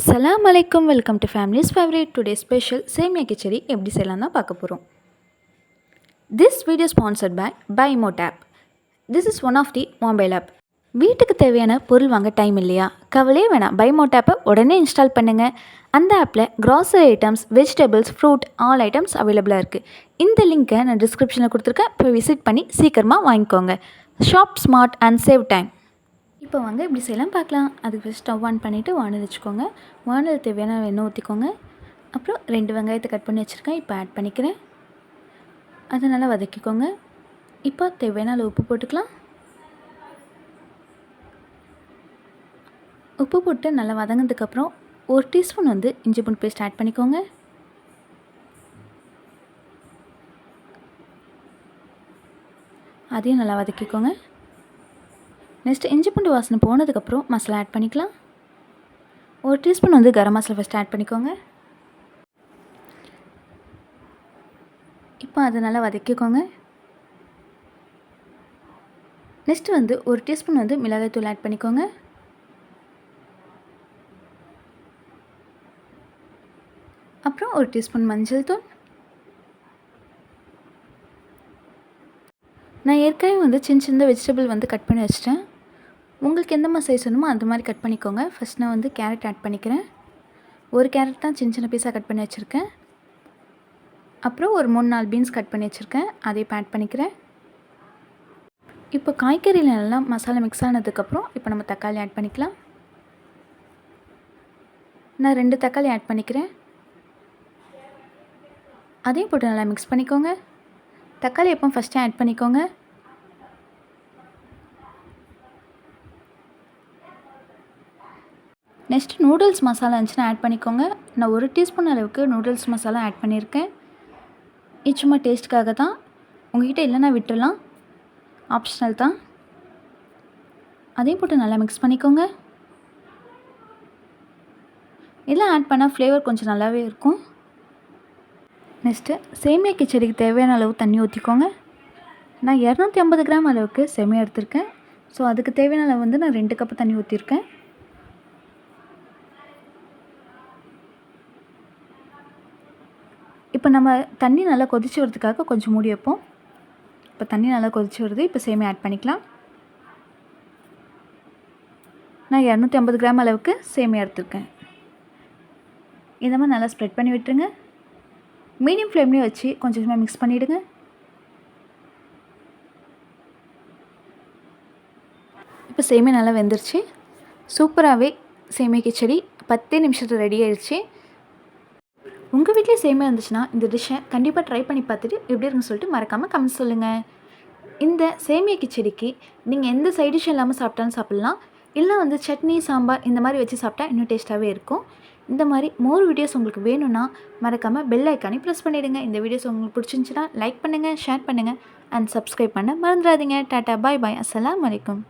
Assalamu alaikum, welcome to Family's Favorite. Today's special Semiya kichadi எப்படி செய்யலாம் தான் பார்க்க போகிறோம். This video is sponsored by BuyMote app. This is one of the mobile app. வீட்டுக்கு தேவையான பொருள் வாங்க டைம் இல்லையா? கவலையே வேணாம், BuyMote ஆப்பை உடனே இன்ஸ்டால் பண்ணுங்கள். அந்த ஆப்பில் grocery items, vegetables, fruit all items அவைலபிளாக இருக்குது. இந்த லிங்க்கை நான் டிஸ்கிரிப்ஷனில் கொடுத்துருக்கேன், போய் விசிட் பண்ணி சீக்கிரமாக வாங்கிக்கோங்க. Shop smart and save time. இப்போ வாங்க எப்படி செய்யலாம் பார்க்கலாம். அதுக்கு ஃபஸ்ட் ஸ்டவ் ஆன் பண்ணிவிட்டு வானல் வச்சுக்கோங்க. வானல் தேவையான எண்ணெய் ஊற்றிக்கோங்க. அப்புறம் 2 வெங்காயத்தை கட் பண்ணி வச்சுருக்கேன், இப்போ ஆட் பண்ணிக்கிறேன். அதை நல்லா வதக்கிக்கோங்க. இப்போ தேவையான அளவு உப்பு போட்டுக்கலாம். உப்பு போட்டு நல்லா வதங்கினதுக்கப்புறம் 1 டீஸ்பூன் இஞ்சி பூண்டு பேஸ்ட் ஆட் பண்ணிக்கோங்க. அதையும் நல்லா வதக்கிக்கோங்க. நெக்ஸ்ட் இஞ்சி பூண்டு வாசனை போனதுக்கப்புறம் மசாலா ஆட் பண்ணிக்கலாம். 1 teaspoon garam masala first add பண்ணிக்கோங்க. இப்போ அதை நல்லா வதக்கிக்கோங்க. நெக்ஸ்ட் 1 டீஸ்பூன் மிளகாய் தூள் ஆட் பண்ணிக்கோங்க. அப்புறம் 1 டீஸ்பூன் மஞ்சள் தூள். நான் ஏற்கனவே சின்ன சின்ன வெஜிடபிள் கட் பண்ணி வச்சிட்டேன். உங்களுக்கு எந்த மாதிரி சைஸ் வேணுமோ அந்த மாதிரி கட் பண்ணிக்கோங்க. ஃபஸ்ட் நான் கேரட் ஆட் பண்ணிக்கிறேன். 1 கேரட் தான் சின்ன சின்ன பீஸாக கட் பண்ணி வச்சுருக்கேன். அப்புறம் ஒரு 3-4 பீன்ஸ் கட் பண்ணி வச்சுருக்கேன், அதை இப்போ ஆட் பண்ணிக்கிறேன். இப்போ காய்கறியில் நல்லா மசாலா மிக்ஸ் ஆனதுக்கப்புறம் இப்போ நம்ம தக்காளி ஆட் பண்ணிக்கலாம். நான் 2 தக்காளி ஆட் பண்ணிக்கிறேன். அதையும் போட்டு நல்லா மிக்ஸ் பண்ணிக்கோங்க. தக்காளி எப்போ ஃபஸ்ட்டே ஆட் பண்ணிக்கோங்க. நெக்ஸ்ட் நூடுல்ஸ் மசாலா இருந்துச்சுன்னா ஆட் பண்ணிக்கோங்க. நான் 1 டீஸ்பூன் அளவுக்கு நூடுல்ஸ் மசாலா ஆட் பண்ணியிருக்கேன். இது சும்மா டேஸ்ட்டுக்காக தான், உங்கள்கிட்ட இல்லைன்னா விட்டுடலாம், ஆப்ஷனல் தான். அதையும் போட்டு நல்லா மிக்ஸ் பண்ணிக்கோங்க. இதெல்லாம் ஆட் பண்ணால் ஃப்ளேவர் கொஞ்சம் நல்லாவே இருக்கும். நெக்ஸ்ட்டு சேமியா கிச்சடிக்கு தேவையான அளவு தண்ணி ஊற்றிக்கோங்க. நான் 250 கிராம் அளவுக்கு சேமியா எடுத்திருக்கேன். ஸோ அதுக்கு தேவையான அளவு நான் 2 கப்பு தண்ணி ஊற்றிருக்கேன். இப்போ நம்ம தண்ணி நல்லா கொதிச்சு வரதுக்காக கொஞ்சம் மூடி வைப்போம். இப்போ தண்ணி நல்லா கொதிச்சு வருது. இப்போ சேமியா ஆட் பண்ணிக்கலாம். நான் 250 கிராம் அளவுக்கு சேமியா எடுத்துருக்கேன். இந்த மாதிரி நல்லா ஸ்ப்ரெட் பண்ணி விட்டுருங்க. மீடியம் ஃப்ளேம்லேயே வச்சு கொஞ்சம் கொஞ்சமாக மிக்ஸ் பண்ணிவிடுங்க. இப்போ சேமியா நல்லா வெந்துருச்சு. சூப்பராகவே சேமியா கிச்சடி 10 நிமிஷத்தில் ரெடி ஆயிடுச்சு. உங்கள் வீட்டிலே சேமியா இருந்துச்சுன்னா இந்த டிஷ்ஷை கண்டிப்பாக ட்ரை பண்ணி பார்த்துட்டு எப்படி இருக்குன்னு சொல்லிட்டு மறக்காமல் கமெண்ட் சொல்லுங்கள். இந்த சேமியா கிச்சடிக்கு நீங்கள் எந்த சைட் டிஷ் இல்லாமல் சாப்பிட்டாலும் சாப்பிட்லாம். இல்லை சட்னி, சாம்பார் இந்த மாதிரி வச்சு சாப்பிட்டா இன்னும் டேஸ்ட்டாகவே இருக்கும். இந்த மாதிரி மோர் வீடியோஸ் உங்களுக்கு வேணும்னா மறக்காமல் பெல் ஐக்கானே ப்ரெஸ் பண்ணிவிடுங்க. இந்த வீடியோஸ் உங்களுக்கு பிடிச்சிருந்துச்சுன்னா லைக் பண்ணுங்கள், ஷேர் பண்ணுங்கள் அண்ட் சப்ஸ்கிரைப் பண்ண மறந்துடாதீங்க. டாட்டா, பாய் பாய், அஸ்ஸலாமு அலைக்கும்.